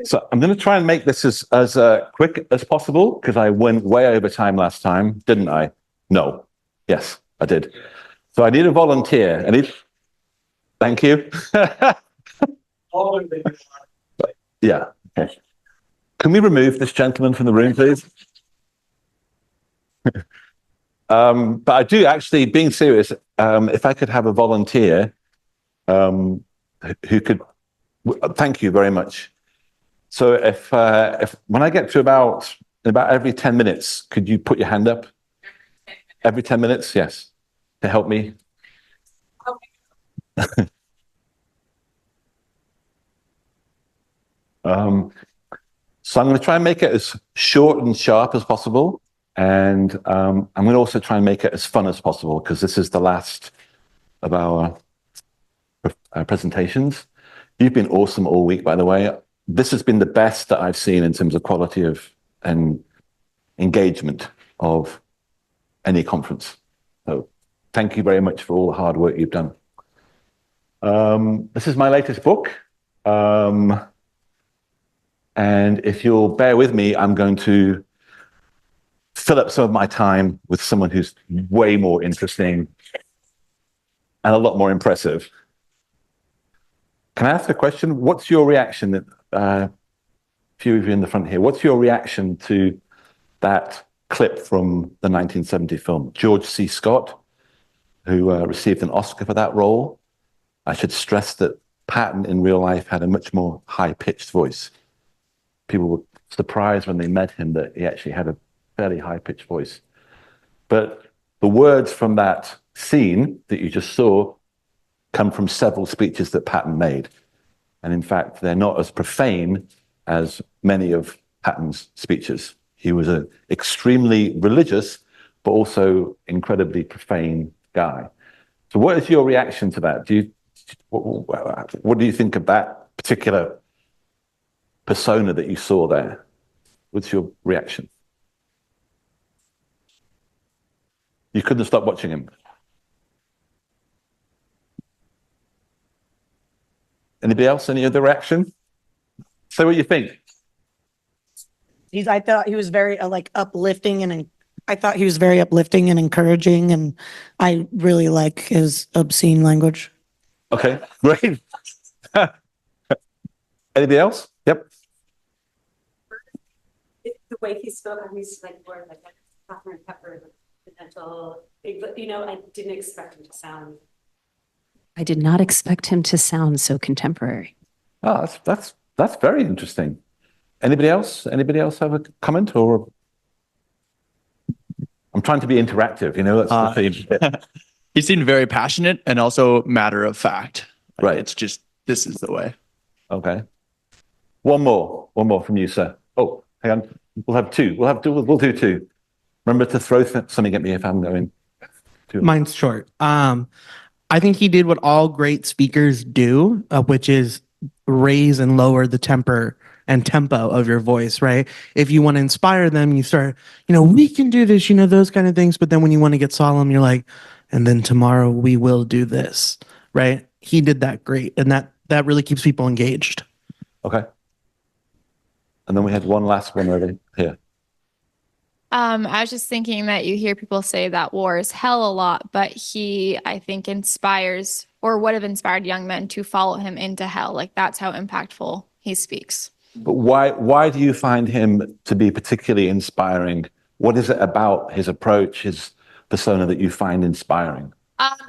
So I'm going to try and make this as quick as possible because I went way over time last time, didn't I? No. Yes, I did. So I need a volunteer. Thank you. Yeah. Okay. Can we remove this gentleman from the room, please? But I do actually, being serious, if I could have a volunteer who could, thank you very much. So if when I get to about every 10 minutes, could you put your hand up? Every 10 minutes, yes, to help me. So I'm going to try and make it as short and sharp as possible. And I'm going to also try and make it as fun as possible because this is the last of our presentations. You've been awesome all week, by the way. This has been the best that I've seen in terms of quality of and engagement of any conference. So thank you very much for all the hard work you've done. This is my latest book. And if you'll bear with me, I'm going to fill up some of my time with someone who's way more interesting and a lot more impressive. Can I ask a question? What's your reaction? A few of you in the front here. What's your reaction to that clip from the 1970 film? George C. Scott, who received an Oscar for that role. I should stress that Patton in real life had a much more high-pitched voice. People were surprised when they met him that he actually had a fairly high-pitched voice. But the words from that scene that you just saw come from several speeches that Patton made. And in fact, they're not as profane as many of Patton's speeches. He was an extremely religious, but also incredibly profane guy. So what is your reaction to that? What do you think of that particular persona that you saw there? What's your reaction? You couldn't stop watching him. Anybody else? Any other reaction? Say what you think. I thought he was very uplifting, and I thought he was very uplifting and encouraging, and I really like his obscene language. Okay, great. Anybody else? Yep. The way he spoke, I was like more like a pepper and pepper, gentle. You know, I didn't expect him to sound. I did not expect him to sound so contemporary. Oh, that's very interesting. Anybody else? Anybody else have a comment? Or I'm trying to be interactive, you know, that's the theme. He seemed very passionate and also matter of fact. Right. It's just, this is the way. Okay. One more from you, sir. Oh, hang on. We'll have two. We'll do two. Remember to throw something at me if I'm going. Mine's short. I think he did what all great speakers do, which is raise and lower the temper and tempo of your voice, right? If you want to inspire them, you start, we can do this, those kind of things. But then when you want to get solemn, you're like, and then tomorrow we will do this, right? He did that great. And that really keeps people engaged. Okay. And then we had one last one over here. I was just thinking that you hear people say that war is hell a lot, but he, I think, inspires or would have inspired young men to follow him into hell. Like, that's how impactful he speaks. But why do you find him to be particularly inspiring? What is it about his approach, his persona that you find inspiring?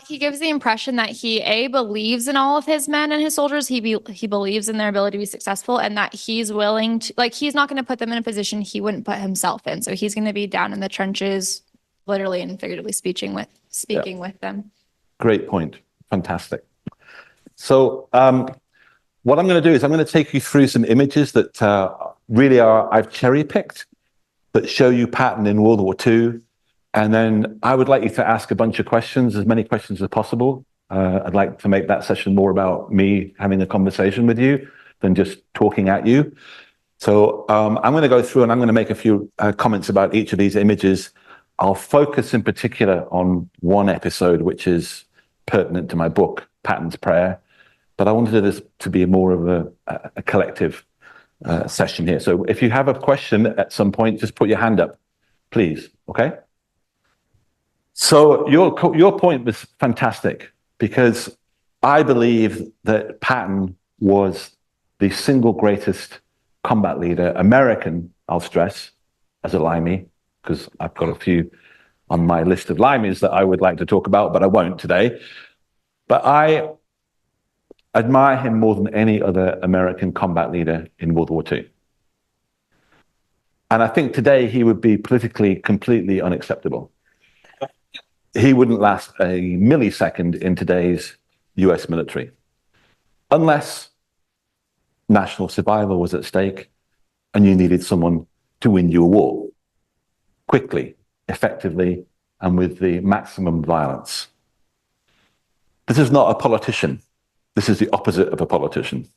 He gives the impression that he believes in all of his men and his soldiers. He believes in their ability to be successful, and that he's willing to, he's not going to put them in a position he wouldn't put himself in. So he's going to be down in the trenches, literally and figuratively speaking with them. Great point. Fantastic. So what I'm going to do is I'm going to take you through some images that really I've cherry picked that show you Patton in World War II. And then I would like you to ask a bunch of questions, as many questions as possible. I'd like to make that session more about me having a conversation with you than just talking at you. So I'm going to go through and I'm going to make a few comments about each of these images. I'll focus in particular on one episode, which is pertinent to my book, Patton's Prayer. But I wanted this to be more of a collective session here. So if you have a question at some point, just put your hand up, please. Okay. So your point was fantastic, because I believe that Patton was the single greatest combat leader, American, I'll stress, as a Limey, because I've got a few on my list of Limeys that I would like to talk about, but I won't today. But I admire him more than any other American combat leader in World War II. And I think today he would be politically completely unacceptable. He wouldn't last a millisecond in today's US military, unless national survival was at stake and you needed someone to win you a war quickly, effectively, and with the maximum violence. This is not a politician. This is the opposite of a politician.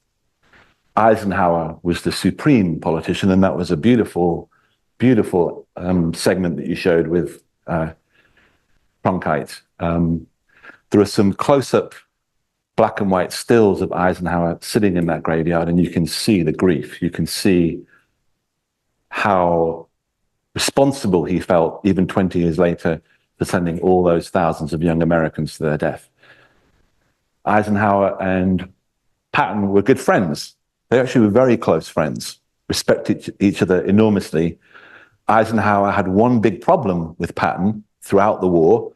Eisenhower was the supreme politician, and that was a beautiful, beautiful segment that you showed with Cronkite. There are some close-up black and white stills of Eisenhower sitting in that graveyard, and you can see the grief. You can see how responsible he felt even 20 years later for sending all those thousands of young Americans to their death. Eisenhower and Patton were good friends. They actually were very close friends, respected each other enormously. Eisenhower had one big problem with Patton throughout the war,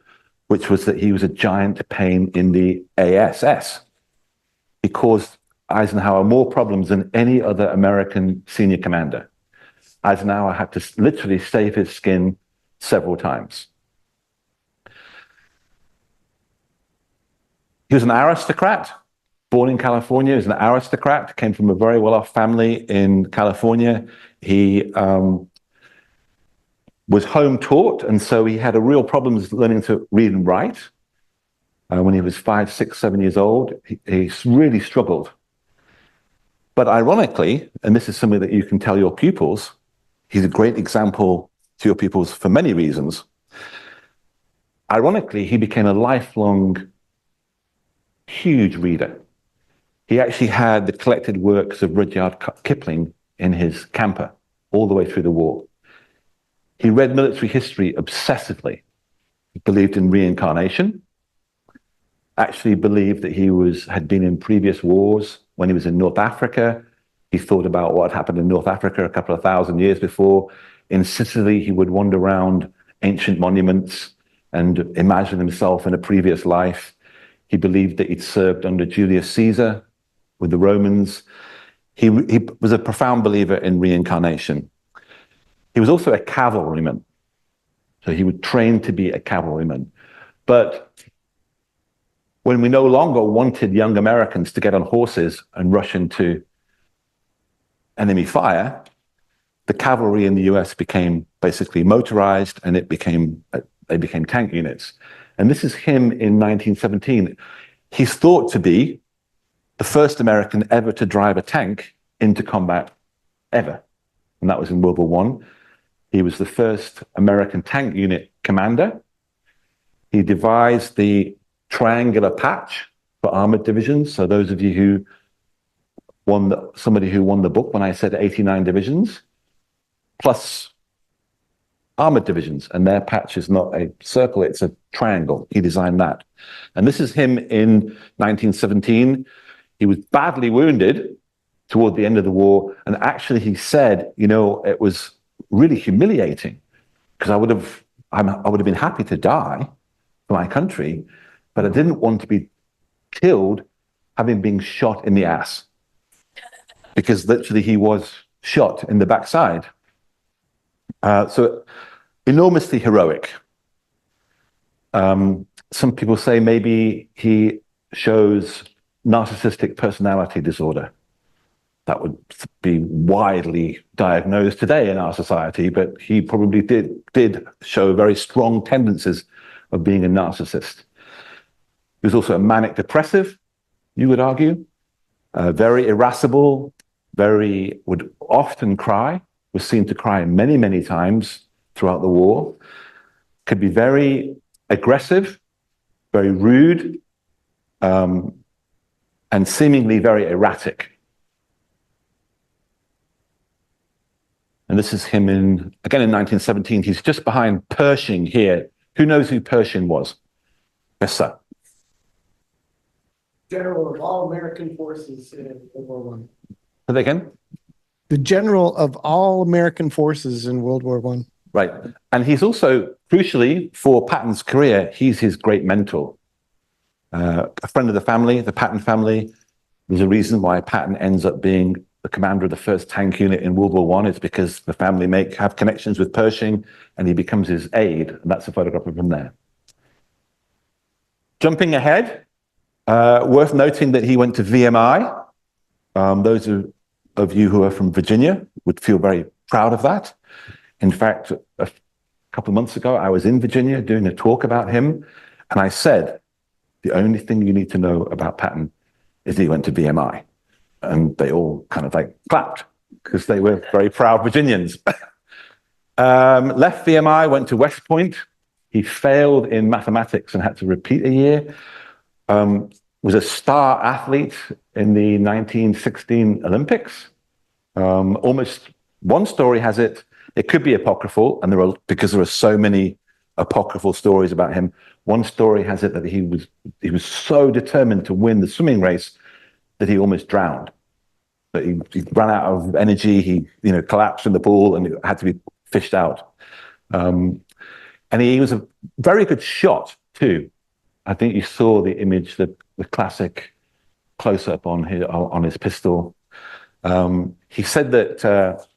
which was that he was a giant pain in the ASS. He caused Eisenhower more problems than any other American senior commander. Eisenhower had to literally save his skin several times. He was an aristocrat, born in California. He was an aristocrat, came from a very well-off family in California. He was home taught, and so he had a real problems learning to read and write. When he was 5, 6, 7 years old, he really struggled. But ironically, and this is something that you can tell your pupils, he's a great example to your pupils for many reasons. Ironically, he became a lifelong, huge reader. He actually had the collected works of Rudyard Kipling in his camper all the way through the war. He read military history obsessively. He believed in reincarnation, actually believed that he had been in previous wars. When he was in North Africa, he thought about what had happened in North Africa a couple of thousand years before. In Sicily, he would wander around ancient monuments and imagine himself in a previous life. He believed that he'd served under Julius Caesar with the Romans. He was a profound believer in reincarnation. He was also a cavalryman. So he would train to be a cavalryman. But when we no longer wanted young Americans to get on horses and rush into enemy fire, the cavalry in the US became basically motorized, and they became tank units. And this is him in 1917. He's thought to be the first American ever to drive a tank into combat ever. And that was in World War I. He was the first American tank unit commander. He devised the triangular patch for armored divisions. So those of you who somebody who won the book when I said 89 divisions, plus armored divisions, and their patch is not a circle, it's a triangle. He designed that. And this is him in 1917. He was badly wounded toward the end of the war. And actually he said, it was really humiliating, because I would have been happy to die for my country, but I didn't want to be killed having been shot in the ass, because literally he was shot in the backside. So enormously heroic. Some people say maybe he shows narcissistic personality disorder. That would be widely diagnosed today in our society, but he probably did show very strong tendencies of being a narcissist. He was also a manic depressive, you would argue, very irascible, would often cry, was seen to cry many, many times throughout the war, could be very aggressive, very rude, and seemingly very erratic. And this is him again in 1917. He's just behind Pershing here. Who knows who Pershing was? Yes, sir. General of all American forces in World War One. Say that again? The general of all American forces in World War One. Right. And he's also, crucially, for Patton's career, he's his great mentor. A friend of the family, the Patton family. There's a reason why Patton ends up being the commander of the first tank unit in World War One. It's because the family have connections with Pershing, and he becomes his aide. And that's a photograph of him there. Jumping ahead, worth noting that he went to VMI. Those of you who are from Virginia would feel very proud of that. In fact, a couple of months ago, I was in Virginia doing a talk about him, and I said, the only thing you need to know about Patton is he went to VMI. And they all kind of like clapped because they were very proud Virginians. Left VMI, went to West Point. He failed in mathematics and had to repeat a year. Was a star athlete in the 1916 Olympics. Almost one story has it could be apocryphal, and because there are so many apocryphal stories about him. One story has it that he was so determined to win the swimming race that he almost drowned. That he ran out of energy. He collapsed in the pool and had to be fished out. And he was a very good shot too. I think you saw the image, the classic close-up on his pistol. He said that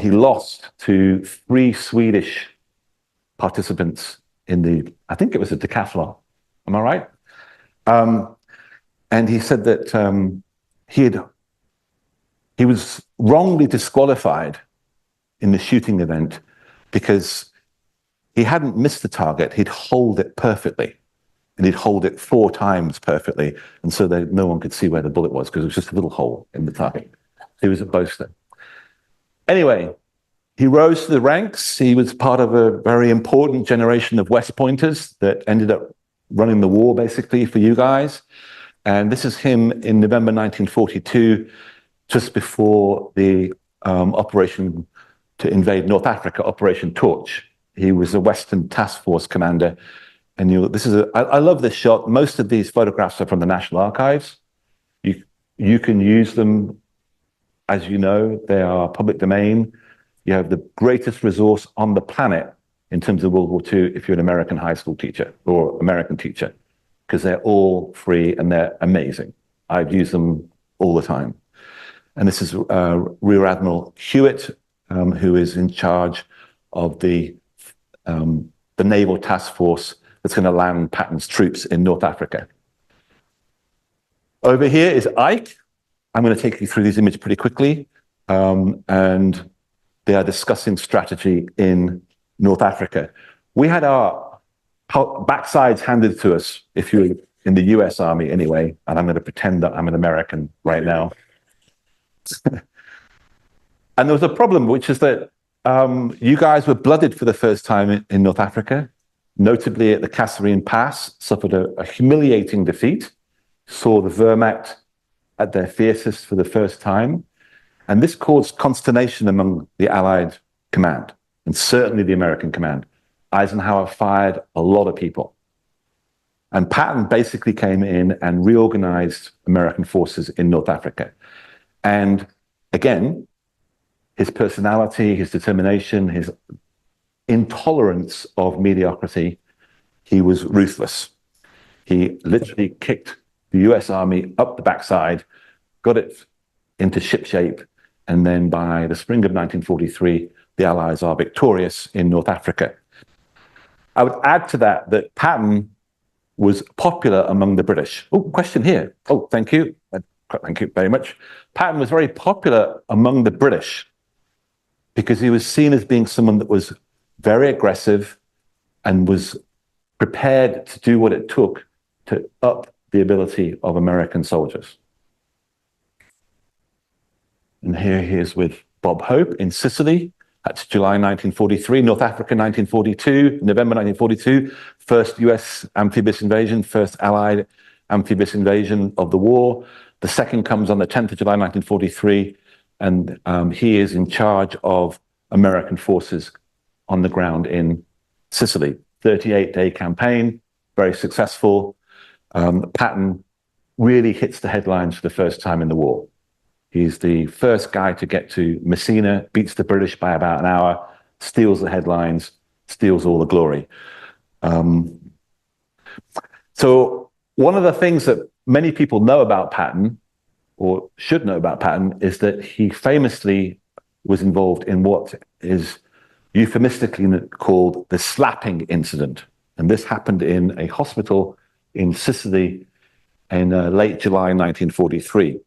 he lost to 3 Swedish participants in I think it was a decathlon. Am I right? And he said that he was wrongly disqualified in the shooting event because he hadn't missed the target. He'd hold it perfectly. And he'd hold it 4 times perfectly. And so that no one could see where the bullet was because it was just a little hole in the target. He was a boaster. Anyway, he rose to the ranks. He was part of a very important generation of West Pointers that ended up running the war, basically, for you guys. And this is him in November 1942, just before the operation to invade North Africa, Operation Torch. He was a Western Task Force commander. And I love this shot. Most of these photographs are from the National Archives. You can use them, as you know, they are public domain. You have the greatest resource on the planet in terms of World War II if you're an American high school teacher or American teacher, because they're all free and they're amazing. I've used them all the time. And this is Rear Admiral Hewitt, who is in charge of the naval task force that's going to land Patton's troops in North Africa. Over here is Ike. I'm going to take you through these images pretty quickly. And they are discussing strategy in North Africa. We had our backsides handed to us, if you're in the US Army anyway, and I'm going to pretend that I'm an American right now. And there was a problem, which is that you guys were blooded for the first time in North Africa, notably at the Kasserine Pass, suffered a humiliating defeat, saw the Wehrmacht at their fiercest for the first time. And this caused consternation among the Allied command, and certainly the American command. Eisenhower fired a lot of people. And Patton basically came in and reorganized American forces in North Africa. And again, his personality, his determination, his intolerance of mediocrity, he was ruthless. He literally kicked the US Army up the backside, got it into shipshape, and then by the spring of 1943, the Allies are victorious in North Africa. I would add to that Patton was popular among the British. Oh, question here. Oh, thank you. Thank you very much. Patton was very popular among the British because he was seen as being someone that was very aggressive and was prepared to do what it took to up the ability of American soldiers. And here he is with Bob Hope in Sicily. That's July 1943, North Africa 1942, November 1942, first US amphibious invasion, first Allied amphibious invasion of the war. The second comes on the 10th of July 1943. and he is in charge of American forces on the ground in Sicily. 38-day campaign, very successful. Patton really hits the headlines for the first time in the war. He's the first guy to get to Messina, beats the British by about an hour, steals the headlines, steals all the glory. So one of the things that many people know about Patton, or should know about Patton, is that he famously was involved in what is euphemistically called the slapping incident. And this happened in a hospital in Sicily in late July 1943.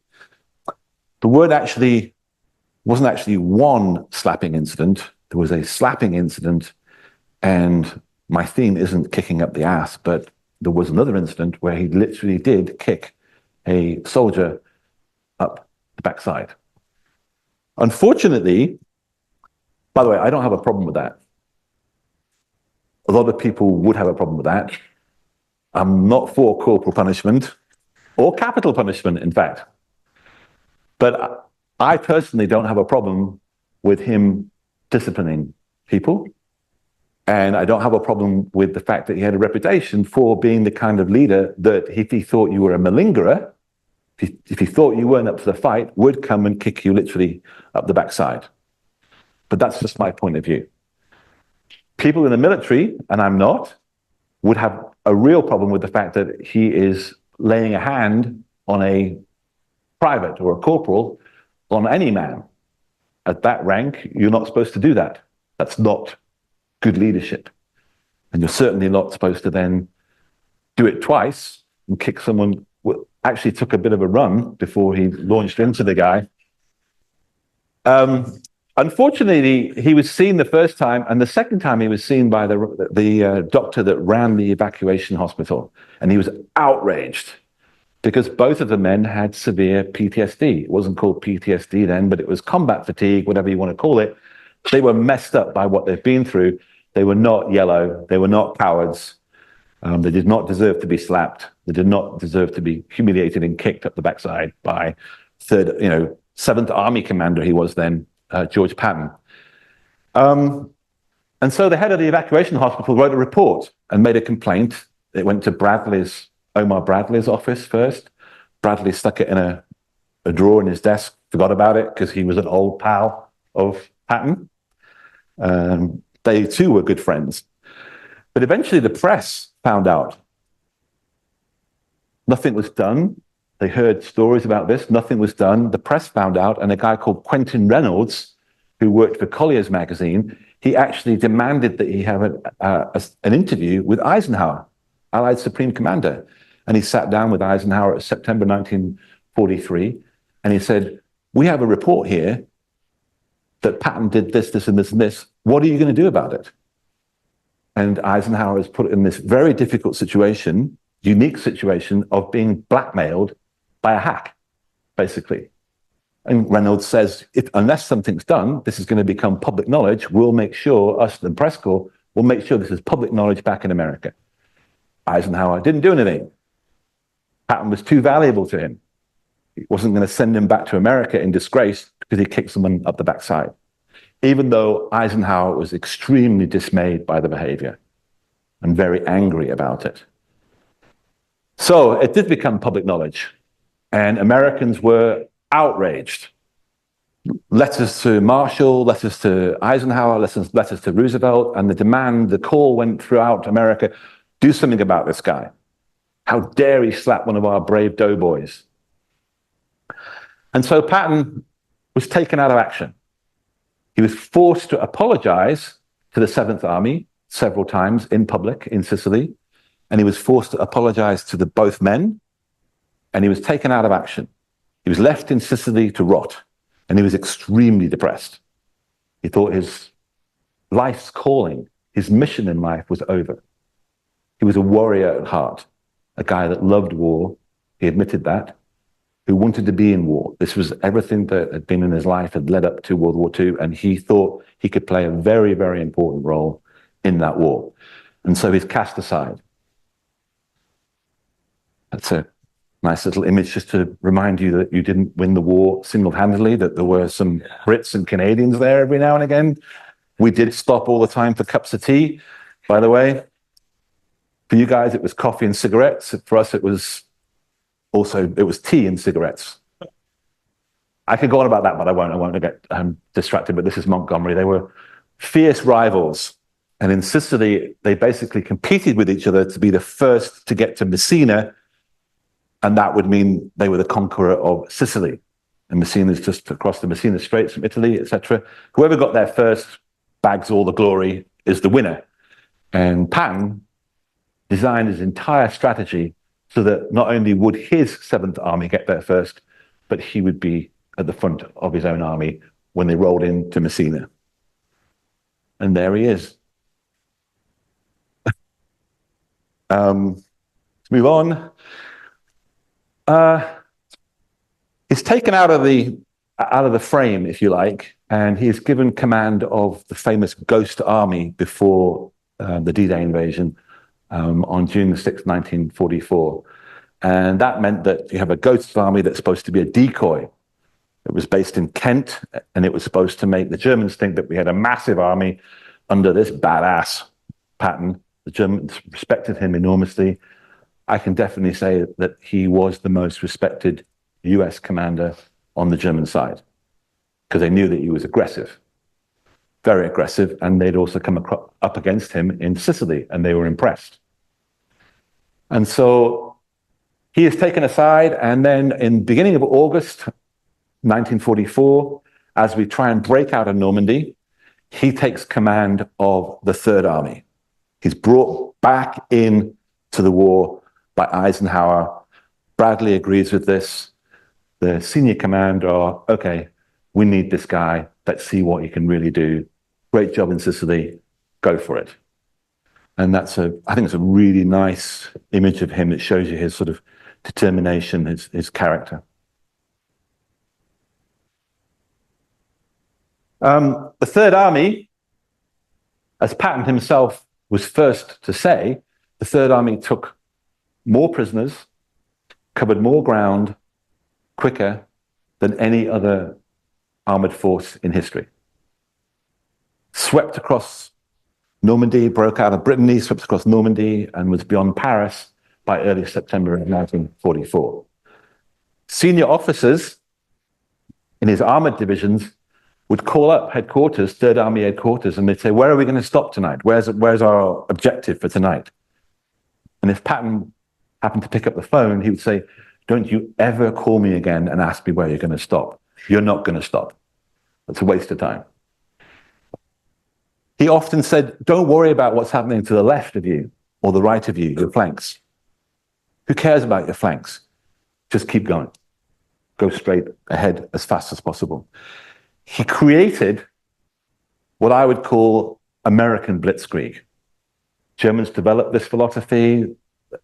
The word actually wasn't actually one slapping incident. There was a slapping incident, and my theme isn't kicking up the ass, but there was another incident where he literally did kick a soldier up the backside. Unfortunately, by the way, I don't have a problem with that. A lot of people would have a problem with that. I'm not for corporal punishment or capital punishment, in fact. But I personally don't have a problem with him disciplining people. And I don't have a problem with the fact that he had a reputation for being the kind of leader that if he thought you were a malingerer, if he thought you weren't up to the fight, would come and kick you literally up the backside. But that's just my point of view. People in the military, and I'm not, would have a real problem with the fact that he is laying a hand on a private or a corporal, on any man. At that rank, you're not supposed to do that. That's not good leadership. And you're certainly not supposed to then do it twice and kick someone who actually took a bit of a run before he launched into the guy. Unfortunately, he was seen the first time, and the second time he was seen by the doctor that ran the evacuation hospital, and he was outraged because both of the men had severe PTSD. It wasn't called PTSD then, but it was combat fatigue, whatever you want to call it. They were messed up by what they've been through. They were not yellow. They were not cowards. They did not deserve to be slapped. They did not deserve to be humiliated and kicked up the backside by 7th Army commander he was then, George Patton. And so the head of the evacuation hospital wrote a report and made a complaint. It went to Omar Bradley's office first. Bradley stuck it in a drawer in his desk, forgot about it because he was an old pal of Patton. They too were good friends. But eventually the press found out. Nothing was done. They heard stories about this. Nothing was done. The press found out, and a guy called Quentin Reynolds, who worked for Collier's magazine, he actually demanded that he have an interview with Eisenhower, Allied Supreme Commander. And he sat down with Eisenhower in September 1943, and he said, "We have a report here that Patton did this, this, and this, and this. What are you going to do about it?" And Eisenhower is put in this very difficult situation, unique situation of being blackmailed by a hack, basically. And Reynolds says, unless something's done, this is going to become public knowledge. We'll make sure, us, the press corps, will make sure this is public knowledge back in America. Eisenhower didn't do anything. Patton was too valuable to him. He wasn't going to send him back to America in disgrace because he kicked someone up the backside, even though Eisenhower was extremely dismayed by the behavior and very angry about it. So it did become public knowledge, and Americans were outraged. Letters to Marshall, letters to Eisenhower, letters to Roosevelt, and the call went throughout America, do something about this guy. How dare he slap one of our brave doughboys? And so Patton was taken out of action. He was forced to apologize to the 7th Army several times in public in Sicily, and he was forced to apologize to both men, and he was taken out of action. He was left in Sicily to rot, and he was extremely depressed. He thought his life's calling, his mission in life was over. He was a warrior at heart, a guy that loved war. He admitted that, who wanted to be in war. This was everything that had been in his life had led up to World War II, and he thought he could play a very, very important role in that war. And so he's cast aside. That's a Nice little image just to remind you that you didn't win the war single-handedly, that there were some Brits and Canadians there every now and again. We did stop all the time for cups of tea, by the way. For you guys, it was coffee and cigarettes. For us, it was tea and cigarettes. I could go on about that, but I won't get distracted, but this is Montgomery. They were fierce rivals. And in Sicily, they basically competed with each other to be the first to get to Messina. And that would mean they were the conqueror of Sicily. And Messina is just across the Messina Straits from Italy, etc. Whoever got there first bags all the glory, is the winner. And Patton designed his entire strategy so that not only would his 7th Army get there first, but he would be at the front of his own army when they rolled into Messina. And there he is. Let's move on. He's taken out of the frame, if you like, and he is given command of the famous Ghost Army before the D-Day invasion on June 6, 1944. And that meant that you have a Ghost Army that's supposed to be a decoy. It was based in Kent, and it was supposed to make the Germans think that we had a massive army under this badass Patton. The Germans respected him enormously. I can definitely say that he was the most respected US commander on the German side because they knew that he was aggressive, very aggressive, and they'd also come up against him in Sicily, and they were impressed. And so he is taken aside, and then in the beginning of August 1944, as we try and break out of Normandy, he takes command of the Third Army. He's brought back in to the war by Eisenhower. Bradley agrees with this. The senior commander are, okay, we need this guy. Let's see what he can really do. Great job in Sicily. Go for it. And I think it's a really nice image of him that shows you his sort of determination, his character. The Third Army, as Patton himself was first to say, the Third Army took more prisoners, covered more ground quicker than any other armored force in history. Swept across Normandy, broke out of Brittany, swept across Normandy, and was beyond Paris by early September of 1944. Senior officers in his armored divisions would call up headquarters, Third Army headquarters, and they'd say, where are we going to stop tonight? Where's our objective for tonight? And if Patton happened to pick up the phone, he would say, don't you ever call me again and ask me where you're going to stop. You're not going to stop. It's a waste of time. He often said, don't worry about what's happening to the left of you or the right of you, your flanks. Who cares about your flanks? Just keep going. Go straight ahead as fast as possible. He created what I would call American blitzkrieg. Germans developed this philosophy.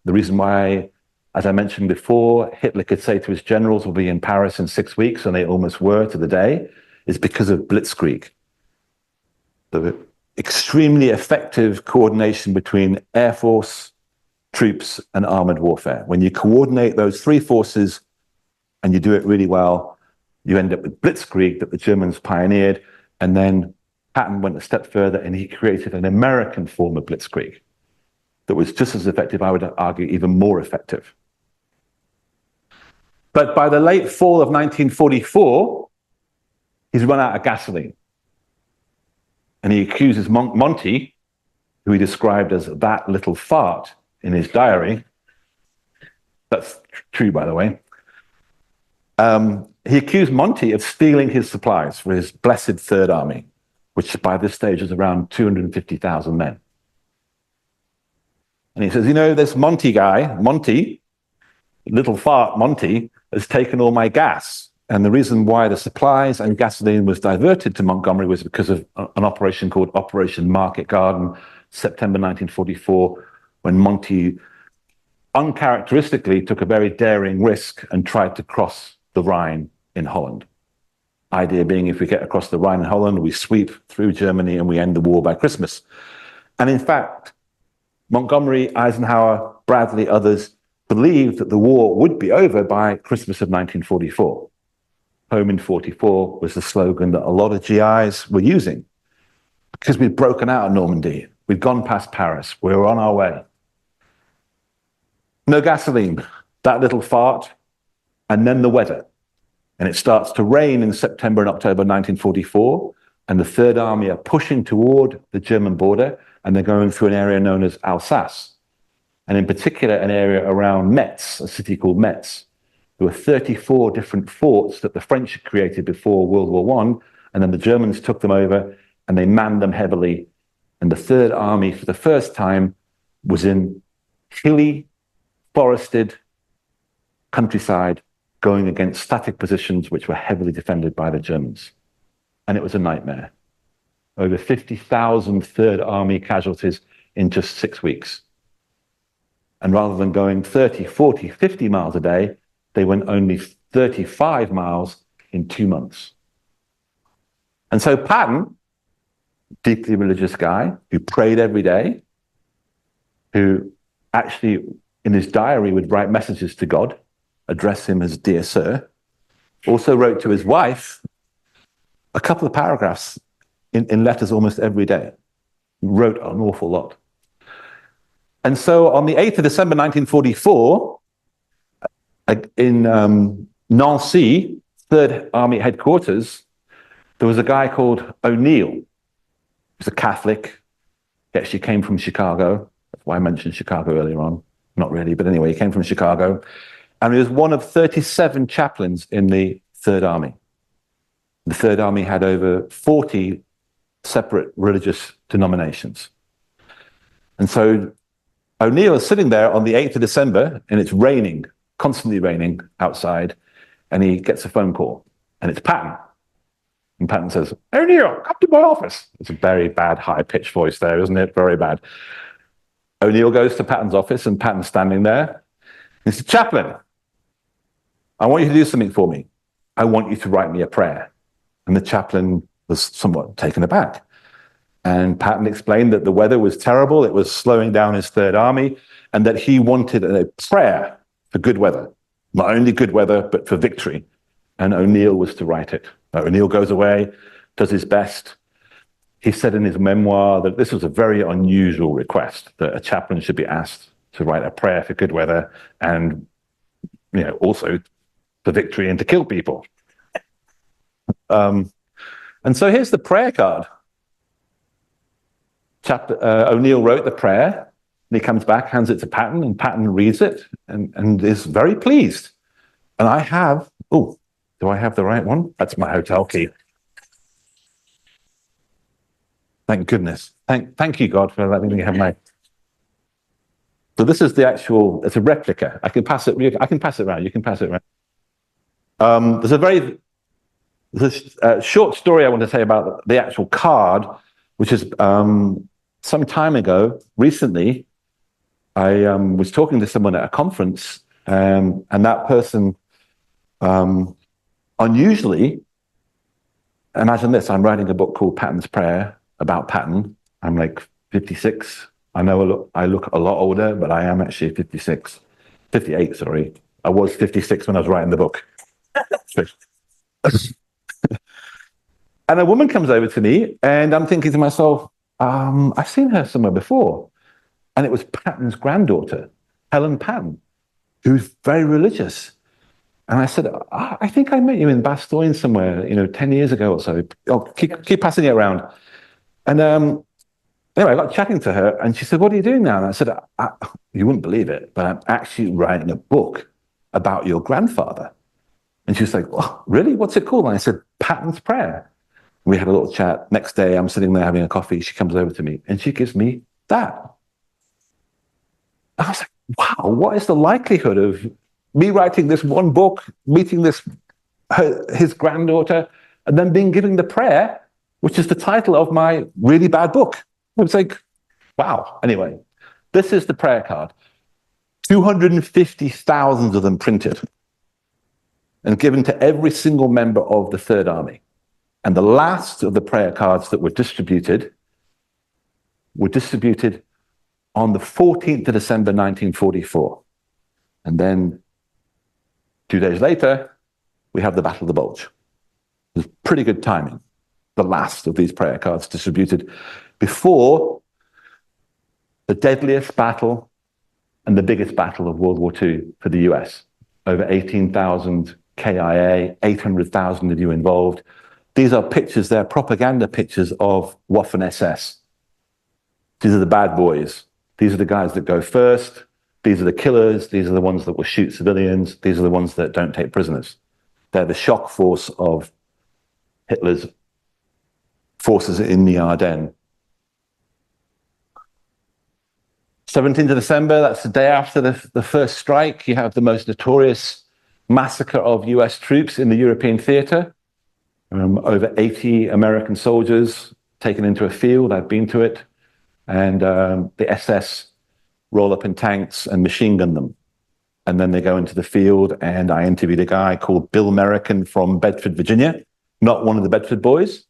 The reason why, as I mentioned before, Hitler could say to his generals, we'll be in Paris in 6 weeks, and they almost were to the day, is because of blitzkrieg. The extremely effective coordination between Air Force, troops, and armored warfare. When you coordinate those three forces and you do it really well, you end up with blitzkrieg that the Germans pioneered, and then Patton went a step further and he created an American form of blitzkrieg that was just as effective, I would argue, even more effective. But by the late fall of 1944, he's run out of gasoline. And he accuses Monty, who he described as that little fart in his diary. That's true, by the way. He accused Monty of stealing his supplies for his blessed Third Army, which by this stage was around 250,000 men. And he says, you know, this Monty guy, Monty, little fart Monty, has taken all my gas. And the reason why the supplies and gasoline was diverted to Montgomery was because of an operation called Operation Market Garden, September 1944, when Monty uncharacteristically took a very daring risk and tried to cross the Rhine in Holland. Idea being, if we get across the Rhine in Holland, we sweep through Germany and we end the war by Christmas. And in fact, Montgomery, Eisenhower, Bradley, others believed that the war would be over by Christmas of 1944. Home in 44 was the slogan that a lot of GIs were using because we'd broken out of Normandy. We'd gone past Paris. We were on our way. No gasoline, that little fart, and then the weather. And it starts to rain in September and October 1944, and the Third Army are pushing toward the German border, and they're going through an area known as Alsace, and in particular an area around Metz, a city called Metz. There were 34 different forts that the French had created before World War I, and then the Germans took them over and they manned them heavily. And the Third Army, for the first time, was in hilly, forested countryside, going against static positions which were heavily defended by the Germans. And it was a nightmare. Over 50,000 Third Army casualties in just 6 weeks. And rather than going 30, 40, 50 miles a day, they went only 35 miles in 2 months. And so Patton, deeply religious guy who prayed every day, who actually in his diary would write messages to God, address him as dear sir, also wrote to his wife a couple of paragraphs in letters almost every day. He wrote an awful lot. And so on the 8th of December 1944, in Nancy, Third Army headquarters, there was a guy called O'Neill. He was a Catholic. He actually came from Chicago. That's why I mentioned Chicago earlier on. Not really, but anyway, he came from Chicago. And he was one of 37 chaplains in the Third Army. The Third Army had over 40 separate religious denominations. And so O'Neill is sitting there on the 8th of December, and it's raining, constantly raining outside, and he gets a phone call, and it's Patton. And Patton says, "O'Neill, come to my office." It's a very bad high-pitched voice there, isn't it? Very bad. O'Neill goes to Patton's office, and Patton's standing there. He says, "Chaplain, I want you to do something for me. I want you to write me a prayer." And the chaplain was somewhat taken aback. And Patton explained that the weather was terrible, it was slowing down his Third Army, and that he wanted a prayer for good weather. Not only good weather, but for victory. And O'Neill was to write it. O'Neill goes away, does his best. He said in his memoir that this was a very unusual request, that a chaplain should be asked to write a prayer for good weather and, also for victory and to kill people. And so here's the prayer card. O'Neill wrote the prayer, and he comes back, hands it to Patton, and Patton reads it and is very pleased. And I have, do I have the right one? That's my hotel key. Thank goodness. Thank you, God, for letting me have my... So this is the actual, it's a replica. I can pass it around. You can pass it around. There's a short story I want to say about the actual card, which is some time ago, recently, I was talking to someone at a conference, and that person, unusually, imagine this, I'm writing a book called Patton's Prayer about Patton. I'm like 56. I know I look a lot older, but I am actually 58, sorry. I was 56 when I was writing the book. And a woman comes over to me, and I'm thinking to myself, I've seen her somewhere before. And it was Patton's granddaughter, Helen Patton, who's very religious. And I said, I think I met you in Bastogne somewhere, 10 years ago or so. Keep passing it around. And anyway, I got chatting to her, and she said, "What are you doing now?" And I said, "You wouldn't believe it, but I'm actually writing a book about your grandfather." And she was like, "Oh, really? What's it called?" And I said, "Patton's Prayer." We had a little chat. Next day, I'm sitting there having a coffee. She comes over to me, and she gives me that. I was like, wow, what is the likelihood of me writing this one book, meeting his granddaughter, and then being given the prayer, which is the title of my really bad book? I was like, wow. Anyway, this is the prayer card. 250,000 of them printed and given to every single member of the Third Army. And the last of the prayer cards that were distributed on the 14th of December, 1944. And then 2 days later, we have the Battle of the Bulge. It was pretty good timing. The last of these prayer cards distributed before the deadliest battle and the biggest battle of World War II for the US. Over 18,000 KIA, 800,000 of you involved. These are pictures, they're propaganda pictures of Waffen SS. These are the bad boys. These are the guys that go first. These are the killers. These are the ones that will shoot civilians. These are the ones that don't take prisoners. They're the shock force of Hitler's forces in the Ardennes. 17th of December, that's the day after the first strike. You have the most notorious massacre of US troops in the European theater. Over 80 American soldiers taken into a field. I've been to it. And the SS roll up in tanks and machine gun them. And then they go into the field, and I interviewed a guy called Bill Merrican from Bedford, Virginia, not one of the Bedford boys.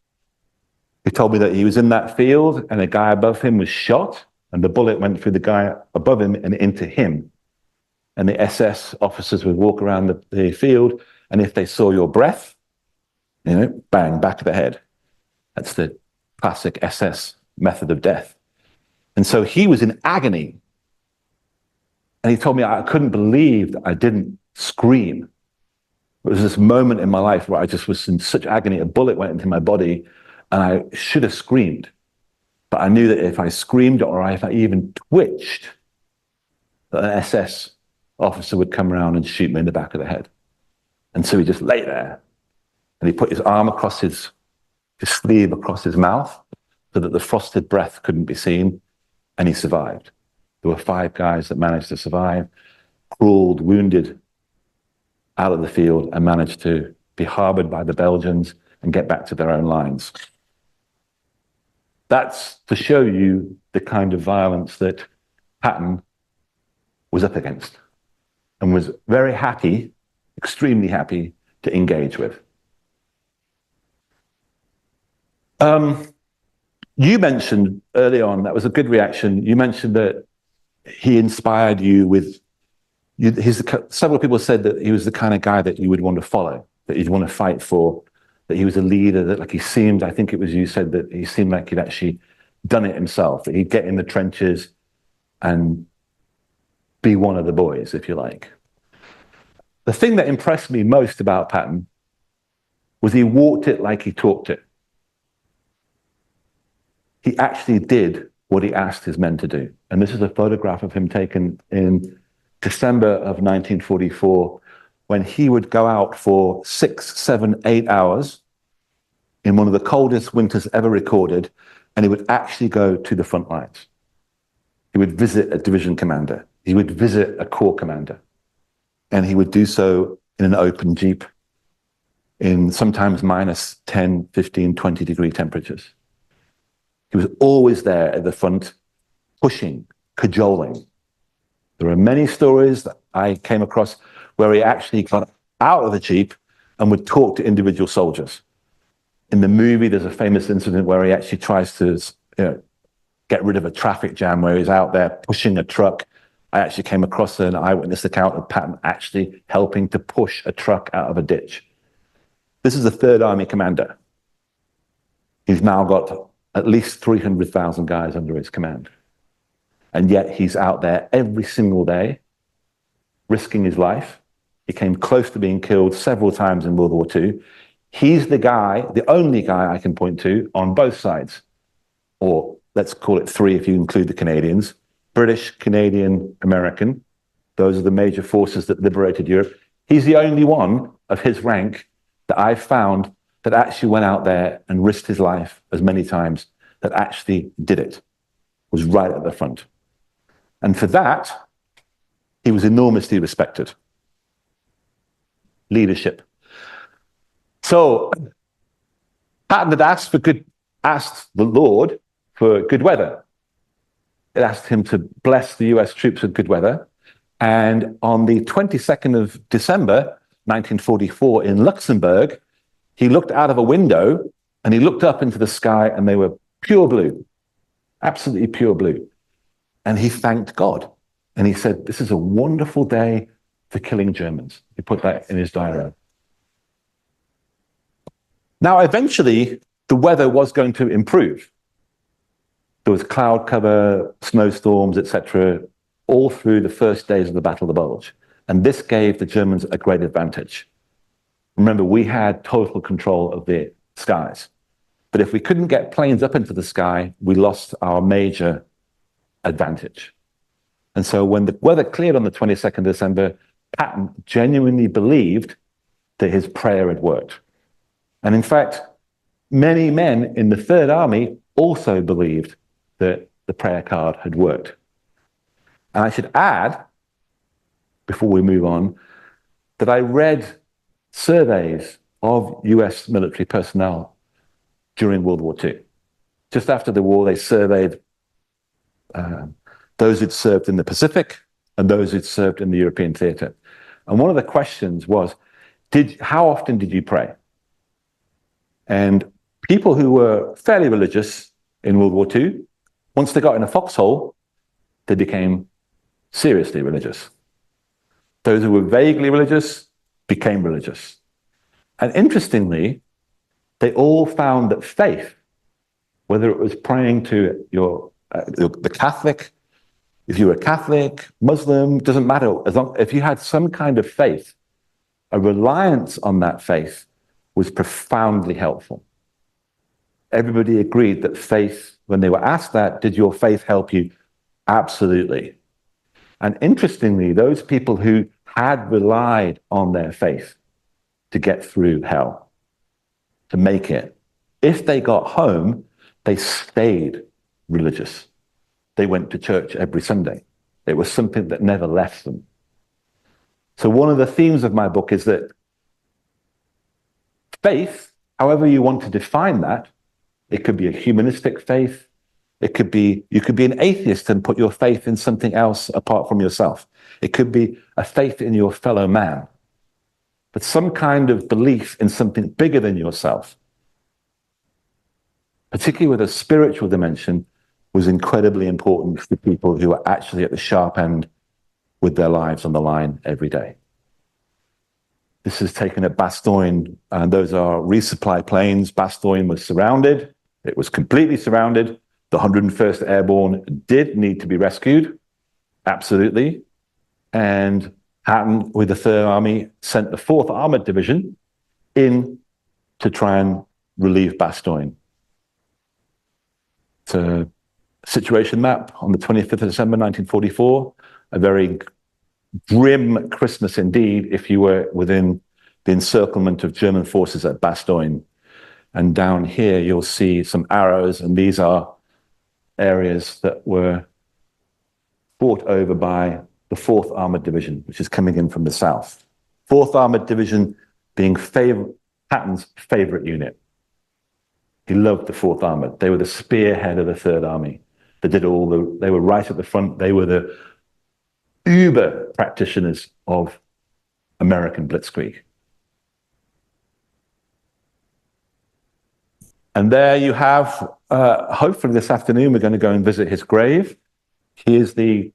He told me that he was in that field and a guy above him was shot, and the bullet went through the guy above him and into him. And the SS officers would walk around the field, and if they saw your breath, you know, bang, back of the head. That's the classic SS method of death. And so he was in agony. And he told me I couldn't believe that I didn't scream. It was this moment in my life where I just was in such agony. A bullet went into my body and I should have screamed. But I knew that if I screamed or if I even twitched, that an SS officer would come around and shoot me in the back of the head. And so he just lay there and he put his arm across his sleeve across his mouth so that the frosted breath couldn't be seen, and he survived. There were 5 guys that managed to survive, crawled wounded out of the field and managed to be harbored by the Belgians and get back to their own lines. That's to show you the kind of violence that Patton was up against and was very happy, extremely happy to engage with. You mentioned early on, that was a good reaction. You mentioned that he inspired you with, several people said that he was the kind of guy that you would want to follow, that you'd want to fight for, that he was a leader, that like he seemed, I think it was you said that he seemed like he'd actually done it himself, that he'd get in the trenches and be one of the boys, if you like. The thing that impressed me most about Patton was he walked it like he talked it. He actually did what he asked his men to do. And this is a photograph of him taken in December of 1944, when he would go out for 6, 7, 8 hours in one of the coldest winters ever recorded, and he would actually go to the front lines. He would visit a division commander. He would visit a corps commander. And he would do so in an open jeep in sometimes minus 10, 15, 20 degree temperatures. He was always there at the front, pushing, cajoling. There are many stories that I came across where he actually got out of the jeep and would talk to individual soldiers. In the movie, there's a famous incident where he actually tries to get rid of a traffic jam, where he's out there pushing a truck. I actually came across an eyewitness account of Patton actually helping to push a truck out of a ditch. This is the Third Army commander. He's now got at least 300,000 guys under his command. And yet he's out there every single day, risking his life. He came close to being killed several times in World War II. He's the guy, the only guy I can point to on both sides, or let's call it 3 if you include the Canadians, British, Canadian, American. Those are the major forces that liberated Europe. He's the only one of his rank that I've found that actually went out there and risked his life as many times, that actually did it, was right at the front. And for that, he was enormously respected. Leadership. So Patton had asked the Lord for good weather. It asked him to bless the US troops with good weather. And on the 22nd of December, 1944 in Luxembourg, he looked out of a window and he looked up into the sky and they were pure blue, absolutely pure blue. And he thanked God. And he said, this is a wonderful day for killing Germans. He put that in his diary. Now, eventually, the weather was going to improve. There was cloud cover, snowstorms, etc., all through the first days of the Battle of the Bulge. And this gave the Germans a great advantage. Remember, we had total control of the skies. But if we couldn't get planes up into the sky, we lost our major advantage. And so when the weather cleared on the 22nd of December, Patton genuinely believed that his prayer had worked. And in fact, many men in the Third Army also believed that the prayer card had worked. And I should add, before we move on, that I read surveys of US military personnel during World War II. Just after the war, they surveyed those who'd served in the Pacific and those who'd served in the European theater. And one of the questions was, how often did you pray? And people who were fairly religious in World War II, once they got in a foxhole, they became seriously religious. Those who were vaguely religious became religious. And interestingly, they all found that faith, whether it was praying to the Catholic, if you were Catholic, Muslim, doesn't matter. If you had some kind of faith, a reliance on that faith was profoundly helpful. Everybody agreed that faith, when they were asked that, did your faith help you? Absolutely. And interestingly, those people who had relied on their faith to get through hell, to make it, if they got home, they stayed religious. They went to church every Sunday. It was something that never left them. So one of the themes of my book is that faith, however you want to define that, it could be a humanistic faith. It could be, you could be an atheist and put your faith in something else apart from yourself. It could be a faith in your fellow man, but some kind of belief in something bigger than yourself, particularly with a spiritual dimension, was incredibly important for people who are actually at the sharp end with their lives on the line every day. This is taken at Bastogne, and those are resupply planes. Bastogne was surrounded. It was completely surrounded. The 101st Airborne did need to be rescued, absolutely. And Patton, with the Third Army, sent the 4th Armored Division in to try and relieve Bastogne. It's a situation map on the 25th of December, 1944, a very grim Christmas indeed if you were within the encirclement of German forces at Bastogne. And down here you'll see some arrows, and these are areas that were fought over by the 4th Armored Division, which is coming in from the south. 4th Armored Division being Patton's favorite unit. He loved the 4th Armored. They were the spearhead of the Third Army. They were right at the front. They were the uber practitioners of American Blitzkrieg. And there you have, hopefully this afternoon, we're going to go and visit his grave. He is the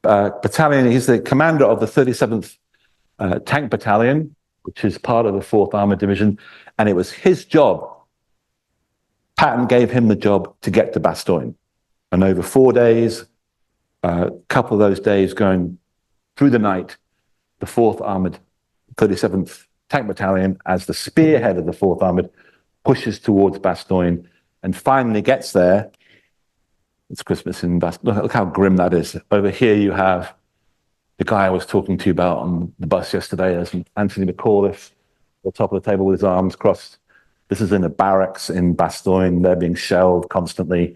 battalion, he's the commander of the 37th Tank Battalion, which is part of the 4th Armored Division. And it was his job. Patton gave him the job to get to Bastogne. And over 4 days, a couple of those days going through the night, the 4th Armored 37th Tank Battalion, as the spearhead of the 4th Armored, pushes towards Bastogne and finally gets there. It's Christmas in Bastogne. Look how grim that is. Over here you have the guy I was talking to you about on the bus yesterday. There's Anthony McAuliffe at the top of the table with his arms crossed. This is in a barracks in Bastogne. They're being shelled constantly.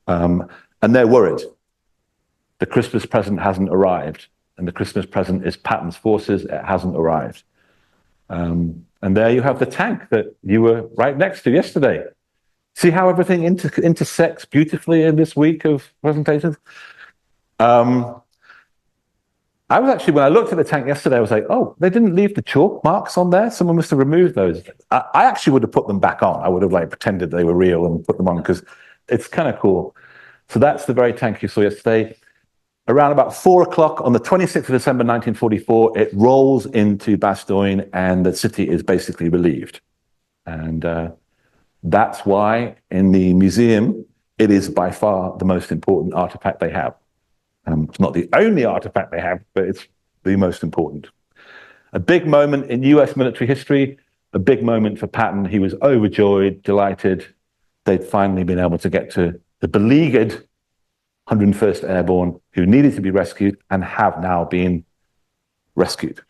And they're worried. The Christmas present hasn't arrived. And the Christmas present is Patton's forces. It hasn't arrived. And there you have the tank that you were right next to yesterday. See how everything intersects beautifully in this week of presentations? I was actually, when I looked at the tank yesterday, I was like, oh, they didn't leave the chalk marks on there. Someone must have removed those. I actually would have put them back on. I would have pretended they were real and put them on because it's kind of cool. So that's the very tank you saw yesterday. Around about 4 o'clock on the 26th of December 1944, it rolls into Bastogne and the city is basically relieved. And that's why in the museum, it is by far the most important artifact they have. It's not the only artifact they have, but it's the most important. A big moment in US military history, a big moment for Patton. He was overjoyed, delighted. They'd finally been able to get to the beleaguered 101st Airborne who needed to be rescued and have now been rescued.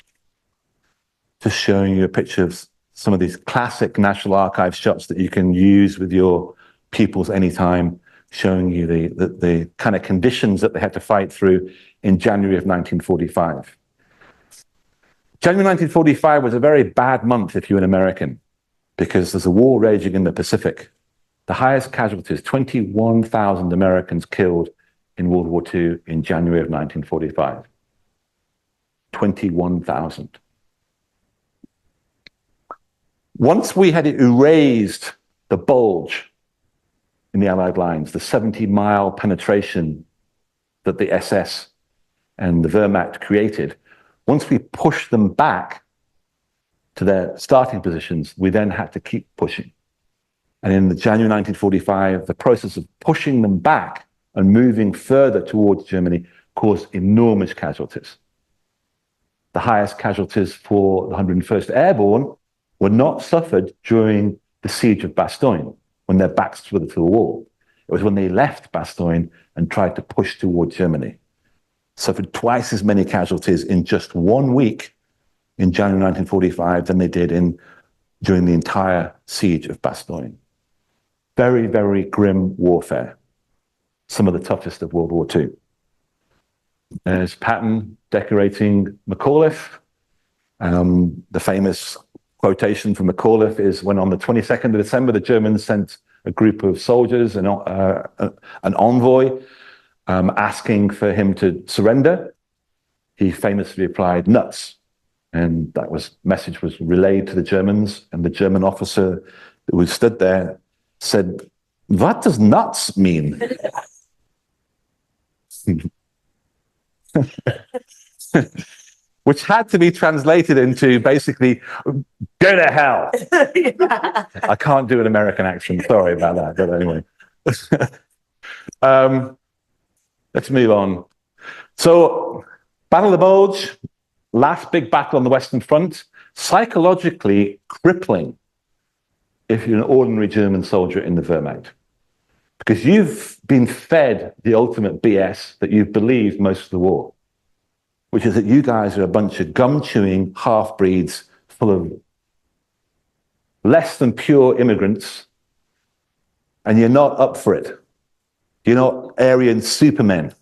Just showing you a picture of some of these classic National Archives shots that you can use with your pupils anytime, showing you the kind of conditions that they had to fight through in January of 1945. January 1945 was a very bad month if you're an American, because there's a war raging in the Pacific. The highest casualties, 21,000 Americans killed in World War II in January of 1945. 21,000. Once we had erased the Bulge in the Allied lines, the 70-mile penetration that the SS and the Wehrmacht created, once we pushed them back to their starting positions, we then had to keep pushing. And in the January 1945, the process of pushing them back and moving further towards Germany caused enormous casualties. The highest casualties for the 101st Airborne were not suffered during the siege of Bastogne, when their backs were to the wall. It was when they left Bastogne and tried to push towards Germany. Suffered twice as many casualties in just 1 week in January 1945 than they did during the entire siege of Bastogne. Very, very grim warfare. Some of the toughest of World War II. There's Patton decorating McAuliffe. The famous quotation from McAuliffe is when on the 22nd of December, the Germans sent a group of soldiers, an envoy, asking for him to surrender. He famously replied, "Nuts." And that message was relayed to the Germans, and the German officer who stood there said, "What does nuts mean?" Which had to be translated into basically, "Go to hell." I can't do an American accent, sorry about that, but anyway. Let's move on. So, Battle of the Bulge, last big battle on the Western Front, psychologically crippling if you're an ordinary German soldier in the Wehrmacht. Because you've been fed the ultimate BS that you've believed most of the war, which is that you guys are a bunch of gum-chewing half-breeds full of less than pure immigrants, and you're not up for it. You're not Aryan supermen.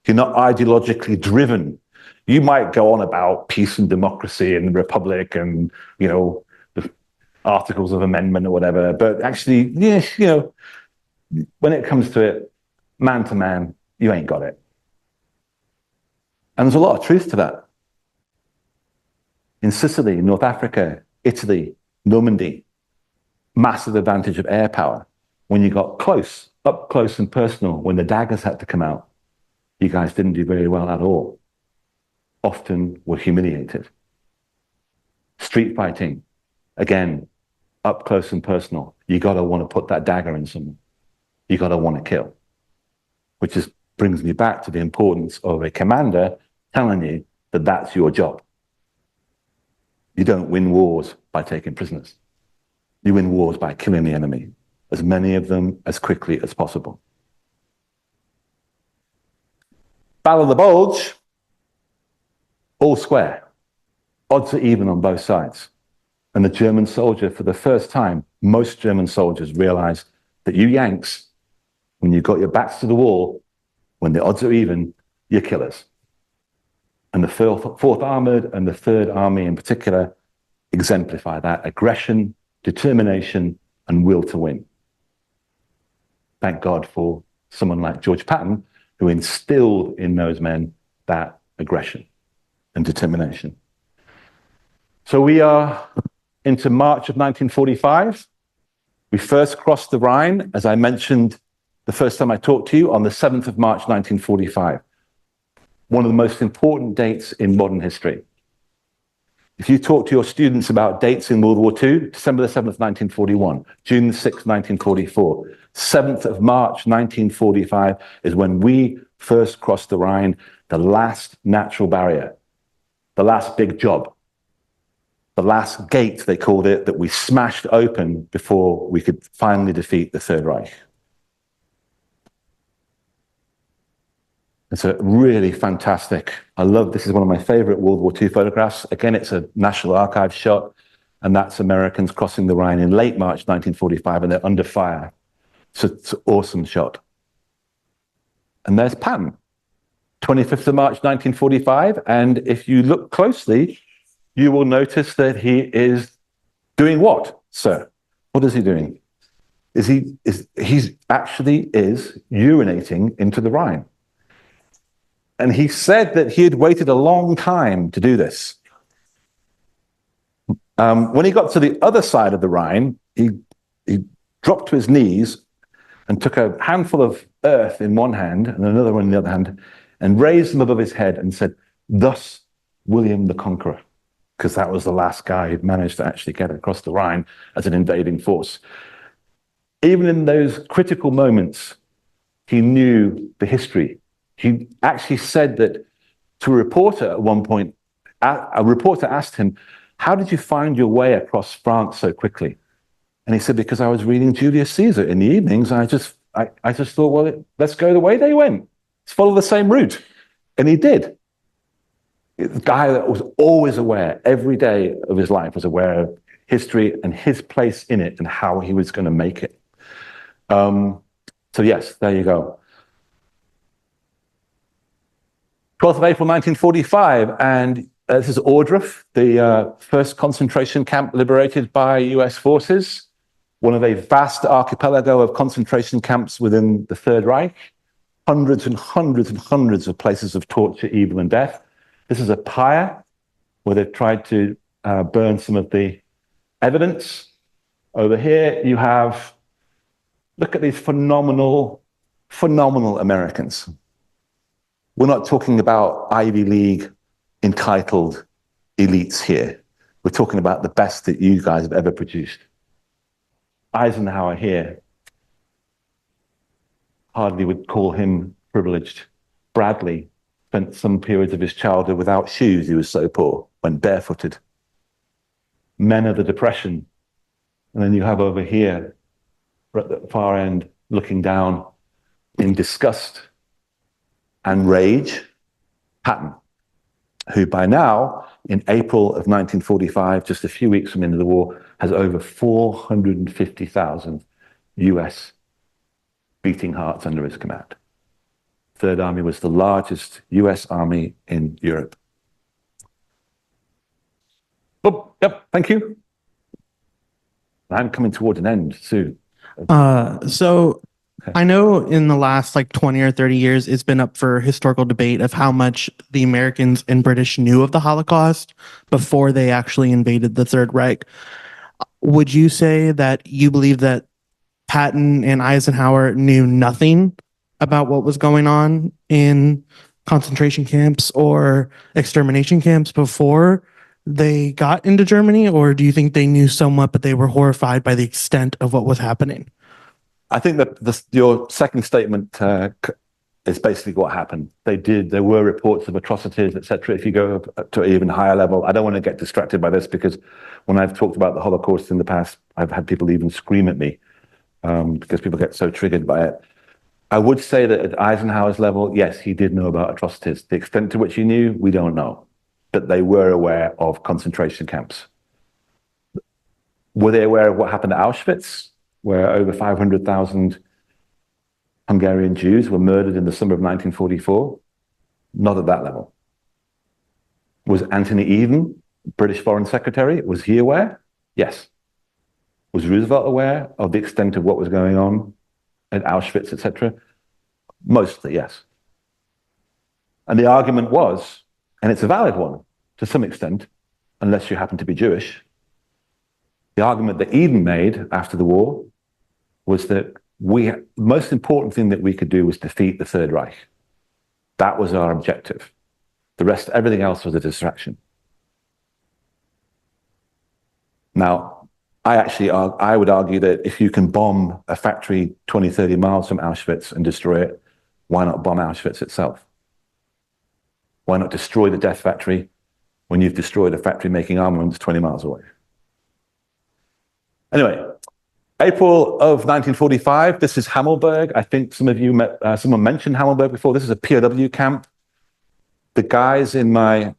You're not ideologically driven. You might go on about peace and democracy and the republic and, the articles of amendment or whatever, but actually, when it comes to it, man to man, you ain't got it. And there's a lot of truth to that. In Sicily, North Africa, Italy, Normandy, massive advantage of air power. When you got up close and personal, when the daggers had to come out, you guys didn't do very well at all. Often were humiliated. Street fighting, again, up close and personal. You got to want to put that dagger in someone. You got to want to kill. Which brings me back to the importance of a commander telling you that that's your job. You don't win wars by taking prisoners. You win wars by killing the enemy, as many of them as quickly as possible. Battle of the Bulge, all square. Odds are even on both sides. And the German soldier, for the first time, most German soldiers realized that you Yanks, when you've got your backs to the wall, when the odds are even, you're killers. And the 4th Armored and the 3rd Army in particular exemplify that aggression, determination, and will to win. Thank God for someone like George Patton, who instilled in those men that aggression and determination. So we are into March of 1945. We first crossed the Rhine, as I mentioned the first time I talked to you, on the 7th of March, 1945. one of the most important dates in modern history. If you talk to your students about dates in World War II, December the 7th, 1941, June the 6th, 1944, 7th of March, 1945 is when we first crossed the Rhine, the last natural barrier, the last big job, the last gate, they called it, that we smashed open before we could finally defeat the Third Reich. It's a really fantastic, I love, this is one of my favorite World War II photographs. Again, it's a National Archives shot, and that's Americans crossing the Rhine in late March 1945, and they're under fire. So it's an awesome shot. And there's Patton, 25th of March 1945, and if you look closely, you will notice that he is doing what, sir? What is he doing? He's actually urinating into the Rhine. And he said that he had waited a long time to do this. When he got to the other side of the Rhine, he dropped to his knees and took a handful of earth in one hand and another one in the other hand and raised them above his head and said, "Thus William the Conqueror," because that was the last guy who'd managed to actually get across the Rhine as an invading force. Even in those critical moments, he knew the history. He actually said that to a reporter at one point, a reporter asked him, "How did you find your way across France so quickly?" And he said, "Because I was reading Julius Caesar in the evenings. I just thought, well, let's go the way they went. Let's follow the same route." And he did. The guy that was always aware, every day of his life was aware of history and his place in it and how he was going to make it. So yes, there you go. 12th of April 1945, and this is Ohrdruf, the first concentration camp liberated by US forces, one of a vast archipelago of concentration camps within the Third Reich, hundreds and hundreds and hundreds of places of torture, evil, and death. This is a pyre where they've tried to burn some of the evidence. Over here, you have, look at these phenomenal, phenomenal Americans. We're not talking about Ivy League entitled elites here. We're talking about the best that you guys have ever produced. Eisenhower here, hardly would call him privileged. Bradley spent some periods of his childhood without shoes, he was so poor, went barefooted. Men of the Depression. And then you have over here, at the far end, looking down in disgust and rage, Patton, who by now, in April of 1945, just a few weeks from the end of the war, has over 450,000 US beating hearts under his command. Third Army was the largest US army in Europe. Oh, yep, thank you. I'm coming toward an end soon. So I know in the last like 20 or 30 years, it's been up for historical debate of how much the Americans and British knew of the Holocaust before they actually invaded the Third Reich. Would you say that you believe that Patton and Eisenhower knew nothing about what was going on in concentration camps or extermination camps before they got into Germany? Or do you think they knew somewhat, but they were horrified by the extent of what was happening? I think that your second statement is basically what happened. There were reports of atrocities, etc. If you go up to an even higher level, I don't want to get distracted by this because when I've talked about the Holocaust in the past, I've had people even scream at me because people get so triggered by it. I would say that at Eisenhower's level, yes, he did know about atrocities. The extent to which he knew, we don't know. But they were aware of concentration camps. Were they aware of what happened at Auschwitz, where over 500,000 Hungarian Jews were murdered in the summer of 1944? Not at that level. Was Anthony Eden, British Foreign Secretary, was he aware? Yes. Was Roosevelt aware of the extent of what was going on at Auschwitz, etc.? Mostly, yes. And the argument was, and it's a valid one to some extent, unless you happen to be Jewish, the argument that Eden made after the war was that the most important thing that we could do was defeat the Third Reich. That was our objective. The rest, everything else was a distraction. Now, I would argue that if you can bomb a factory 20, 30 miles from Auschwitz and destroy it, why not bomb Auschwitz itself? Why not destroy the death factory when you've destroyed a factory making armaments 20 miles away? Anyway, April of 1945, this is Hammelburg. I think some of you met, someone mentioned Hammelburg before. This is a POW camp. The guys in my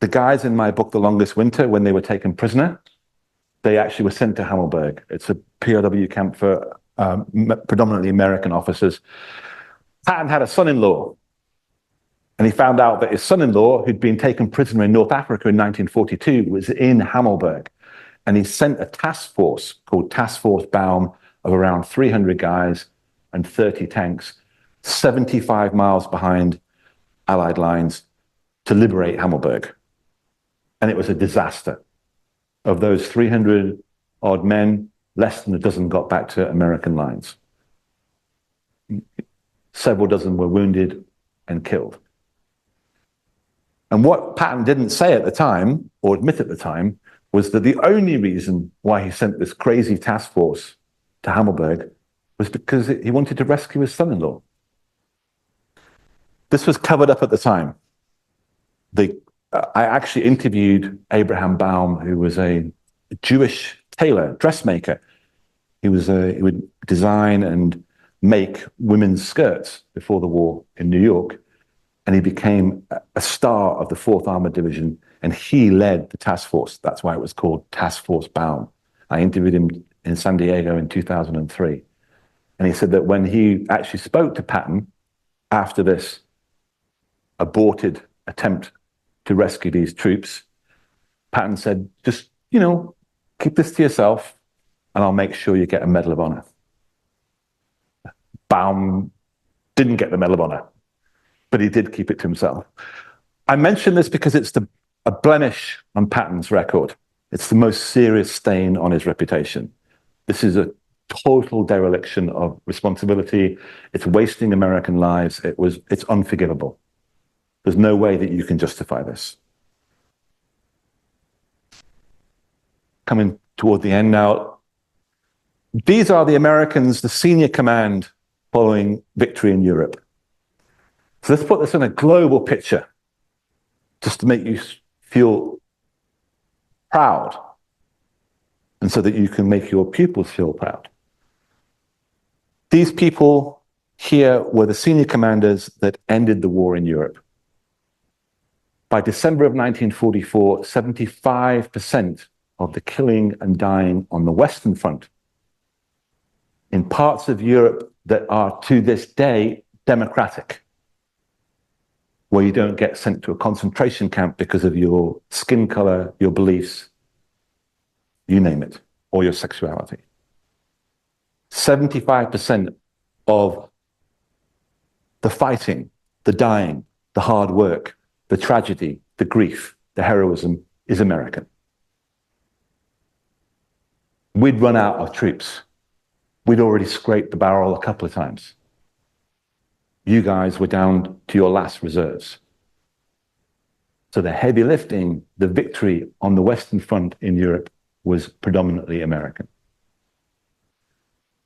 book, The Longest Winter, when they were taken prisoner, they actually were sent to Hammelburg. It's a POW camp for predominantly American officers. Patton had a son-in-law, and he found out that his son-in-law, who'd been taken prisoner in North Africa in 1942, was in Hammelburg. And he sent a task force called Task Force Baum of around 300 guys and 30 tanks, 75 miles behind Allied lines to liberate Hammelburg. And it was a disaster. Of those 300 odd men, less than a dozen got back to American lines. Several dozen were wounded and killed. And what Patton didn't say at the time, or admit at the time, was that the only reason why he sent this crazy task force to Hammelburg was because he wanted to rescue his son-in-law. This was covered up at the time. I actually interviewed Abraham Baum, who was a Jewish tailor, dressmaker. He would design and make women's skirts before the war in New York. And he became a star of the 4th Armored Division, and he led the task force. That's why it was called Task Force Baum. I interviewed him in San Diego in 2003. And he said that when he actually spoke to Patton after this aborted attempt to rescue these troops, Patton said, just, keep this to yourself, and I'll make sure you get a Medal of Honor. Baum didn't get the Medal of Honor, but he did keep it to himself. I mention this because it's a blemish on Patton's record. It's the most serious stain on his reputation. This is a total dereliction of responsibility. It's wasting American lives. It's unforgivable. There's no way that you can justify this. Coming toward the end now, these are the Americans, the senior command following victory in Europe. So let's put this in a global picture, just to make you feel proud, and so that you can make your pupils feel proud. These people here were the senior commanders that ended the war in Europe. By December of 1944, 75% of the killing and dying on the Western Front, in parts of Europe that are to this day democratic, where you don't get sent to a concentration camp because of your skin color, your beliefs, you name it, or your sexuality. 75% of the fighting, the dying, the hard work, the tragedy, the grief, the heroism is American. We'd run out of troops. We'd already scraped the barrel a couple of times. You guys were down to your last reserves. So the heavy lifting, the victory on the Western Front in Europe was predominantly American.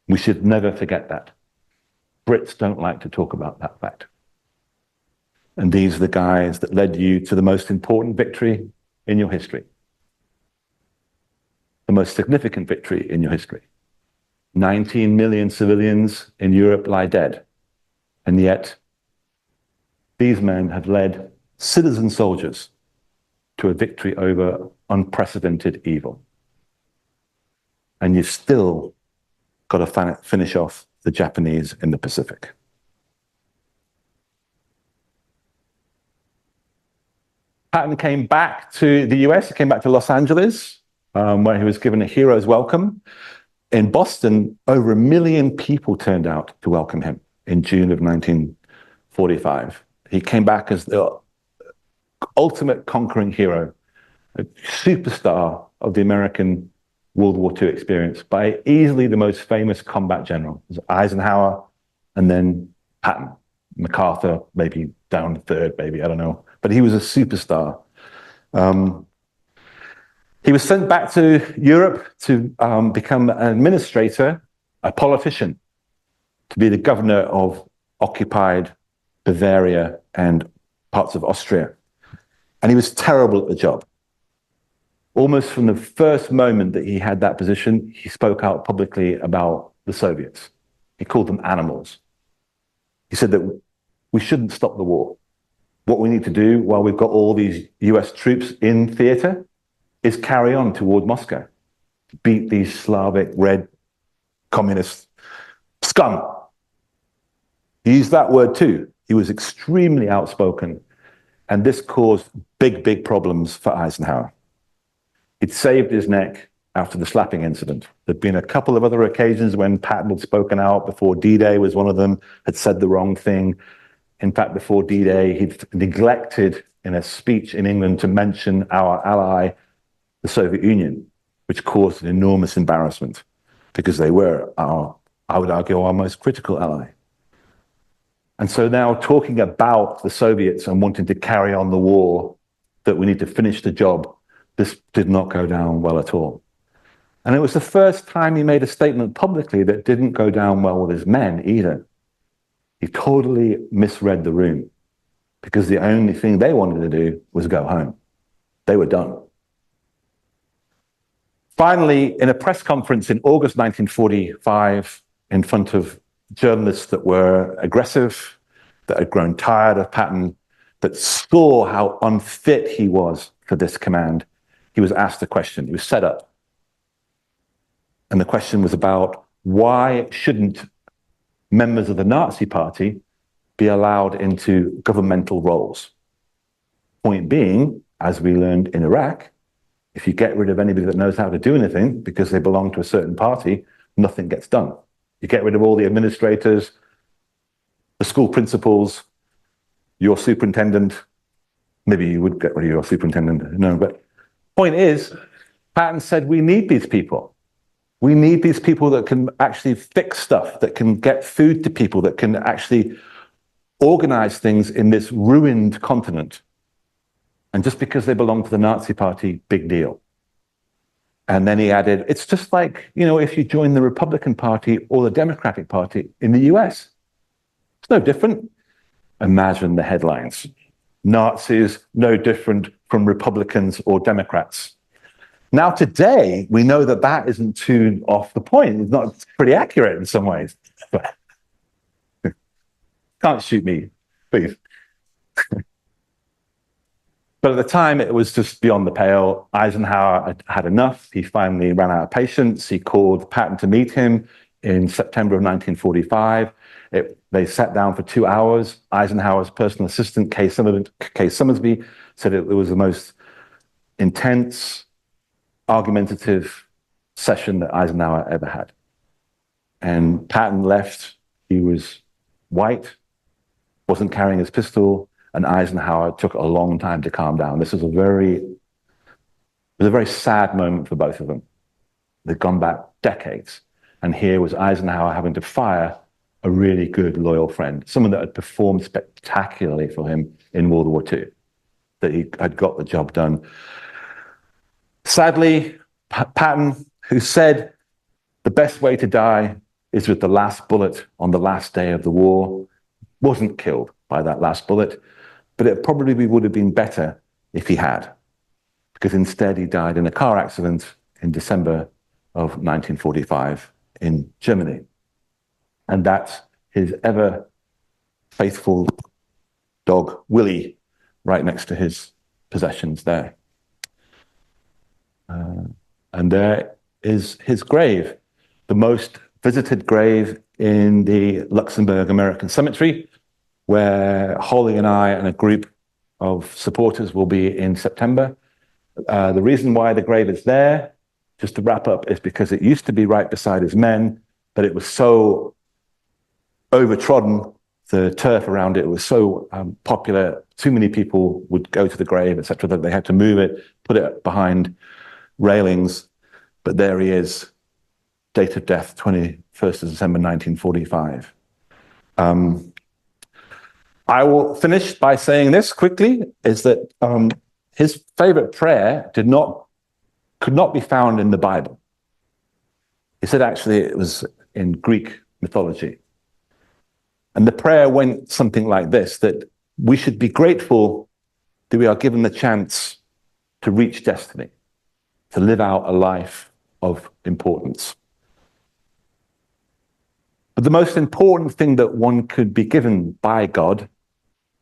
We should never forget that. Brits don't like to talk about that fact. And these are the guys that led you to the most important victory in your history. The most significant victory in your history. 19 million civilians in Europe lie dead. And yet, these men have led citizen soldiers to a victory over unprecedented evil. And you've still got to finish off the Japanese in the Pacific. Patton came back to the US, he came back to Los Angeles, where he was given a hero's welcome. In Boston, over 1 million people turned out to welcome him in June of 1945. He came back as the ultimate conquering hero, a superstar of the American World War II experience, by easily the most famous combat general. It was Eisenhower and then Patton. MacArthur, maybe down third, maybe, I don't know. But he was a superstar. He was sent back to Europe to become an administrator, a politician, to be the governor of occupied Bavaria and parts of Austria. And he was terrible at the job. Almost from the first moment that he had that position, he spoke out publicly about the Soviets. He called them animals. He said that we shouldn't stop the war. What we need to do while we've got all these US troops in theater is carry on toward Moscow, beat these Slavic red communist scum. He used that word too. He was extremely outspoken, and this caused big, big problems for Eisenhower. It saved his neck after the slapping incident. There'd been a couple of other occasions when Patton had spoken out. Before D-Day was one of them, had said the wrong thing. In fact, before D-Day, he'd neglected in a speech in England to mention our ally, the Soviet Union, which caused an enormous embarrassment because they were our, I would argue, our most critical ally. And so now talking about the Soviets and wanting to carry on the war, that we need to finish the job, this did not go down well at all. And it was the first time he made a statement publicly that didn't go down well with his men either. He totally misread the room because the only thing they wanted to do was go home. They were done. Finally, in a press conference in August 1945, in front of journalists that were aggressive, that had grown tired of Patton, that saw how unfit he was for this command, he was asked a question. He was set up. And the question was about why shouldn't members of the Nazi Party be allowed into governmental roles? Point being, as we learned in Iraq, if you get rid of anybody that knows how to do anything because they belong to a certain party, nothing gets done. You get rid of all the administrators, the school principals, your superintendent. Maybe you would get rid of your superintendent, no, but point is, Patton said we need these people. We need these people that can actually fix stuff, that can get food to people, that can actually organize things in this ruined continent. And just because they belong to the Nazi Party, big deal. And then he added, it's just like, you know, if you join the Republican Party or the Democratic Party in the US. It's no different. Imagine the headlines. Nazis, no different from Republicans or Democrats. Now, today, we know that that isn't too off the point. It's not, it's pretty accurate in some ways. But can't shoot me, please. But at the time, it was just beyond the pale. Eisenhower had enough. He finally ran out of patience. He called Patton to meet him in September of 1945. They sat down for 2 hours. Eisenhower's personal assistant, Kay Summersby, said it was the most intense, argumentative session that Eisenhower ever had. And Patton left. He was white, wasn't carrying his pistol, and Eisenhower took a long time to calm down. This was a very sad moment for both of them. They'd gone back decades. And here was Eisenhower having to fire a really good, loyal friend, someone that had performed spectacularly for him in World War II, that he had got the job done. Sadly, Patton, who said the best way to die is with the last bullet on the last day of the war, wasn't killed by that last bullet, but it probably would have been better if he had, because instead he died in a car accident in December of 1945 in Germany. And that's his ever faithful dog, Willie, right next to his possessions there. And there is his grave, the most visited grave in the Luxembourg American Cemetery, where Holly and I and a group of supporters will be in September. The reason why the grave is there, just to wrap up, is because it used to be right beside his men, but it was so overtrodden, the turf around it was so popular, too many people would go to the grave, etc., that they had to move it, put it behind railings. But there he is, date of death, 21st of December, 1945. I will finish by saying this quickly, is that his favorite prayer could not be found in the Bible. He said actually it was in Greek mythology. And the prayer went something like this, that we should be grateful that we are given the chance to reach destiny, to live out a life of importance. But the most important thing that one could be given by God,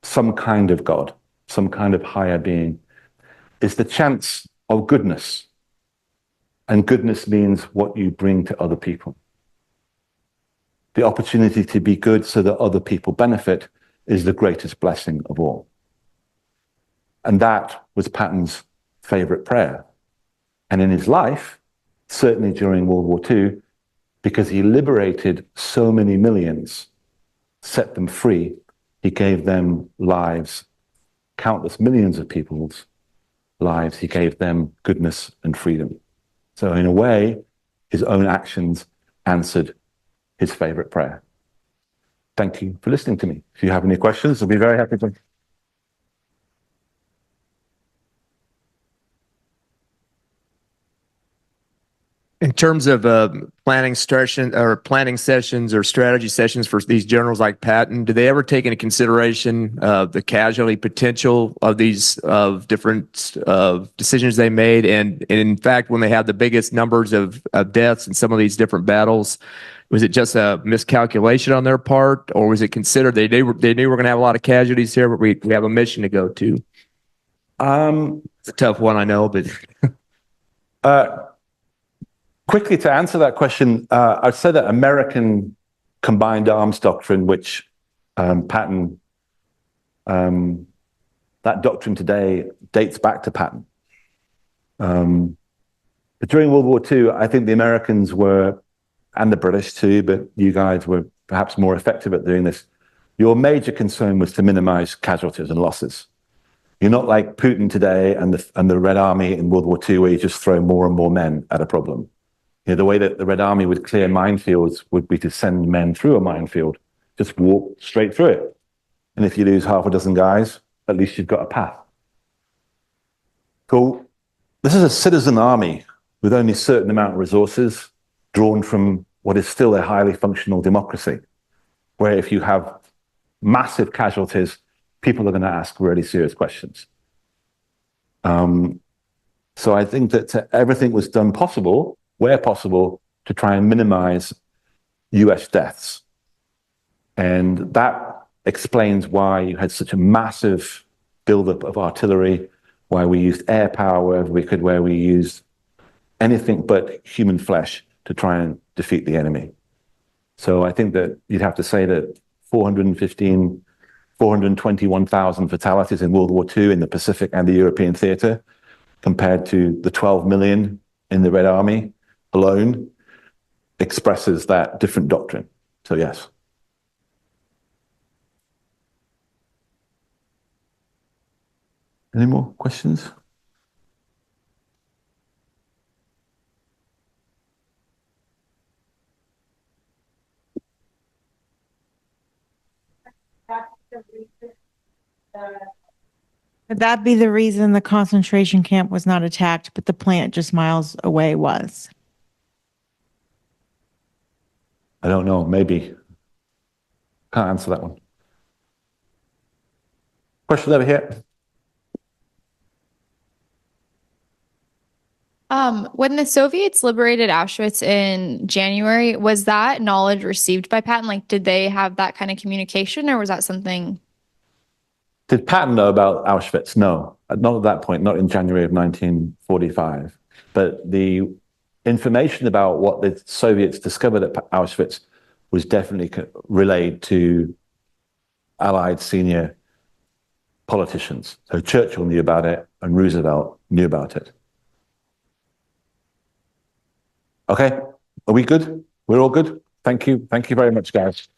some kind of God, some kind of higher being, is the chance of goodness. And goodness means what you bring to other people. The opportunity to be good so that other people benefit is the greatest blessing of all. And that was Patton's favorite prayer. And in his life, certainly during World War II, because he liberated so many millions, set them free, he gave them lives, countless millions of people's lives. He gave them goodness and freedom. So in a way, his own actions answered his favorite prayer. Thank you for listening to me. If you have any questions, I'll be very happy to. In terms of planning sessions or strategy sessions for these generals like Patton, do they ever take into consideration the casualty potential of these different decisions they made? And in fact, when they had the biggest numbers of deaths in some of these different battles, was it just a miscalculation on their part, or was it considered they knew we're going to have a lot of casualties here, but we have a mission to go to? It's a tough one, I know, but. Quickly to answer that question, I'd say that American combined arms doctrine, which Patton, that doctrine today dates back to Patton. But during World War II, I think the Americans were, and the British too, but you guys were perhaps more effective at doing this. Your major concern was to minimize casualties and losses. You're not like Putin today and the Red Army in World War II, where you just throw more and more men at a problem. You know, the way that the Red Army would clear minefields would be to send men through a minefield, just walk straight through it. And if you lose half a dozen guys, at least you've got a path. So this is a citizen army with only a certain amount of resources drawn from what is still a highly functional democracy, where if you have massive casualties, people are going to ask really serious questions. So I think that everything was done possible, where possible, to try and minimize US deaths. And that explains why you had such a massive buildup of artillery, why we used air power wherever we could, where we used anything but human flesh to try and defeat the enemy. So I think that you'd have to say that 421,000 fatalities in World War II in the Pacific and the European theater, compared to the 12 million in the Red Army alone, expresses that different doctrine. So yes. Any more questions? Could that be the reason the concentration camp was not attacked, but the plant just miles away was? I don't know, maybe. Can't answer that one. Question over here. When the Soviets liberated Auschwitz in January, was that knowledge received by Patton? Like, did they have that kind of communication, or was that something? Did Patton know about Auschwitz? No, not at that point, not in January of 1945. But the information about what the Soviets discovered at Auschwitz was definitely relayed to Allied senior politicians. So Churchill knew about it and Roosevelt knew about it. Okay, are we good? We're all good? Thank you. Thank you very much, guys.